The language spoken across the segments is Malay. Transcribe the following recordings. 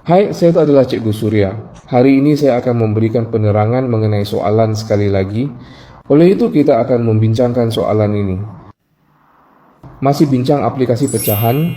Hai, saya adalah Cikgu Surya. Hari ini saya akan memberikan penerangan mengenai soalan sekali lagi. Oleh itu kita akan membincangkan soalan ini. Masih bincang aplikasi pecahan.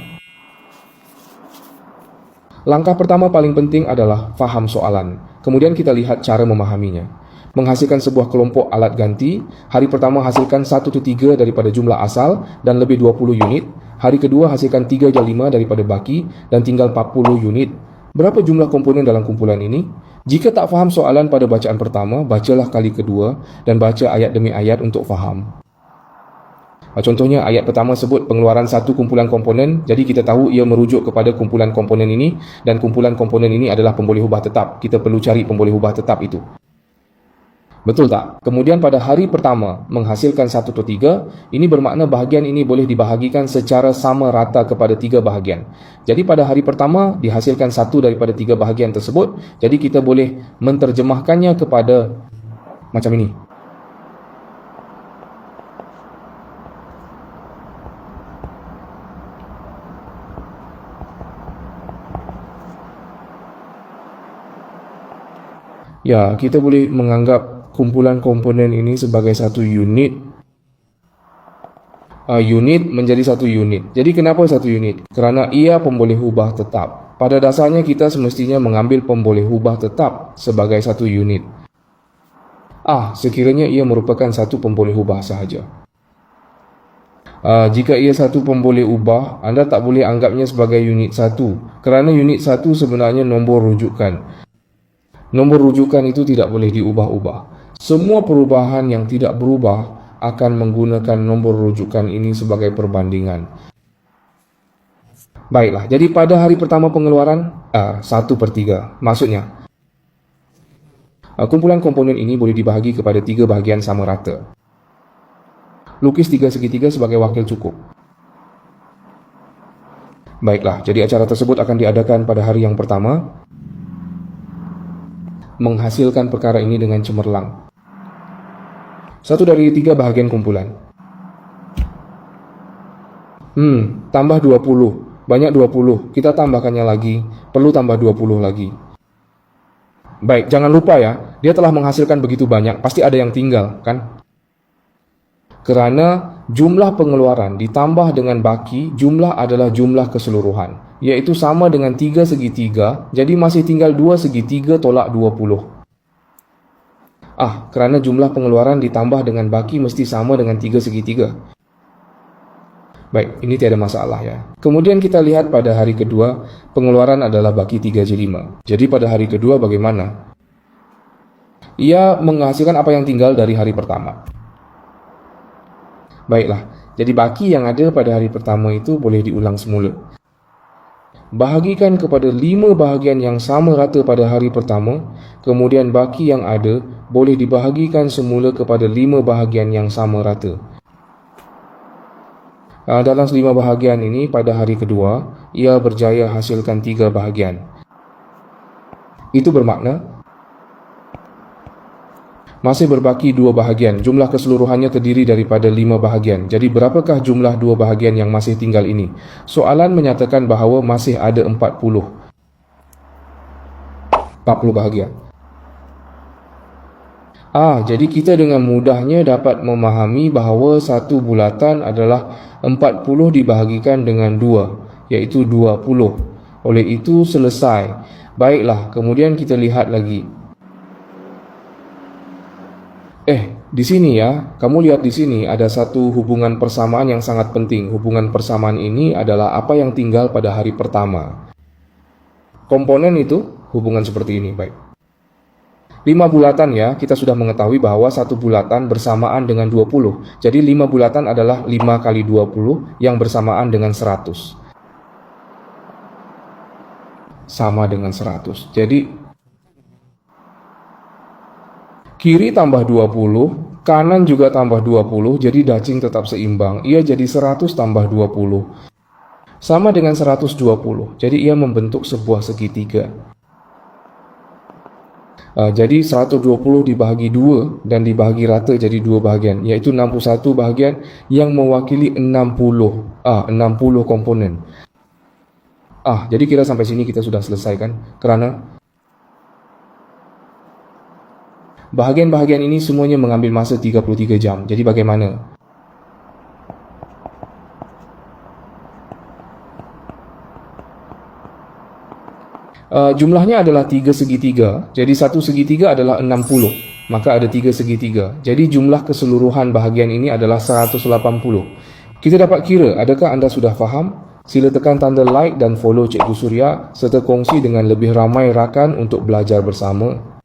Langkah pertama paling penting adalah faham soalan. Kemudian kita lihat cara memahaminya. Menghasilkan sebuah kelompok alat ganti. Hari pertama hasilkan 1/3 daripada jumlah asal dan lebih 20 unit. Hari kedua hasilkan 3/5 daripada baki dan tinggal 40 unit. Berapa jumlah komponen dalam kumpulan ini? Jika tak faham soalan pada bacaan pertama, bacalah kali kedua dan baca ayat demi ayat untuk faham. Contohnya, ayat pertama sebut pengeluaran satu kumpulan komponen, jadi kita tahu ia merujuk kepada kumpulan komponen ini dan kumpulan komponen ini adalah pemboleh ubah tetap. Kita perlu cari pemboleh ubah tetap itu. Betul tak? Kemudian pada hari pertama menghasilkan 1/3, ini bermakna bahagian ini boleh dibahagikan secara sama rata kepada 3 bahagian. Jadi pada hari pertama dihasilkan 1 daripada 3 bahagian tersebut, jadi kita boleh menterjemahkannya kepada macam ini. Ya, kita boleh menganggap kumpulan komponen ini sebagai satu unit. Unit menjadi satu unit. Jadi kenapa satu unit? Kerana ia pemboleh ubah tetap. Pada dasarnya kita semestinya mengambil pemboleh ubah tetap sebagai satu unit. Sekiranya ia merupakan satu pemboleh ubah sahaja. Jika ia satu pemboleh ubah, anda tak boleh anggapnya sebagai unit satu. Kerana unit satu sebenarnya nombor rujukan. Nombor rujukan itu tidak boleh diubah-ubah. Semua perubahan yang tidak berubah akan menggunakan nombor rujukan ini sebagai perbandingan. Baiklah, jadi pada hari pertama pengeluaran 1/3. Maksudnya, kumpulan komponen ini boleh dibahagi kepada 3 bahagian sama rata. Lukis 3 segitiga sebagai wakil cukup. Baiklah, jadi acara tersebut akan diadakan pada hari yang pertama. Menghasilkan perkara ini dengan cemerlang. 1 dari 3 bahagian kumpulan. Tambah 20. Banyak 20. Kita tambahkannya lagi. Perlu tambah 20 lagi. Baik, jangan lupa ya, dia telah menghasilkan begitu banyak. Pasti ada yang tinggal, kan? Kerana jumlah pengeluaran ditambah dengan baki, jumlah adalah jumlah keseluruhan, iaitu sama dengan 3 segi 3, jadi masih tinggal 2 segi 3 tolak 20. Kerana jumlah pengeluaran ditambah dengan baki mesti sama dengan 3 segi 3. Baik, ini tiada masalah ya. Kemudian kita lihat pada hari kedua, pengeluaran adalah baki 3/5. Jadi pada hari kedua bagaimana? Ia menghasilkan apa yang tinggal dari hari pertama. Baiklah, jadi baki yang ada pada hari pertama itu boleh diulang semula. Bahagikan kepada 5 bahagian yang sama rata pada hari pertama, kemudian baki yang ada boleh dibahagikan semula kepada 5 bahagian yang sama rata. Dalam 5 bahagian ini pada hari kedua, ia berjaya hasilkan 3 bahagian. Itu bermakna masih berbaki 2 bahagian. Jumlah keseluruhannya terdiri daripada 5 bahagian. Jadi berapakah jumlah 2 bahagian yang masih tinggal ini? Soalan menyatakan bahawa masih ada 40 bahagian. Jadi kita dengan mudahnya dapat memahami bahawa satu bulatan adalah 40 dibahagikan dengan 2, iaitu 20. Oleh itu selesai. Baiklah, kemudian kita lihat lagi. Di sini ya, kamu lihat di sini ada satu hubungan persamaan yang sangat penting. Hubungan persamaan ini adalah apa yang tinggal pada hari pertama. Komponen itu hubungan seperti ini, baik. 5 bulatan ya, kita sudah mengetahui bahwa satu bulatan bersamaan dengan 20. Jadi 5 bulatan adalah 5 kali 20 yang bersamaan dengan 100. Sama dengan 100. Jadi kiri tambah 20, kanan juga tambah 20, jadi dacing tetap seimbang. Ia jadi 100 tambah 20. Sama dengan 120, jadi ia membentuk sebuah segitiga. Jadi 120 dibahagi 2 dan dibahagi rata jadi 2 bahagian, iaitu 61 bahagian yang mewakili 60 komponen. Jadi kira sampai sini kita sudah selesaikan. Kerana bahagian-bahagian ini semuanya mengambil masa 33 jam. Jadi bagaimana? Jumlahnya adalah 3 segitiga. Jadi 1 segitiga adalah 60. Maka ada 3 segitiga. Jadi jumlah keseluruhan bahagian ini adalah 180. Kita dapat kira, adakah anda sudah faham? Sila tekan tanda like dan follow Cikgu Suria serta kongsi dengan lebih ramai rakan untuk belajar bersama.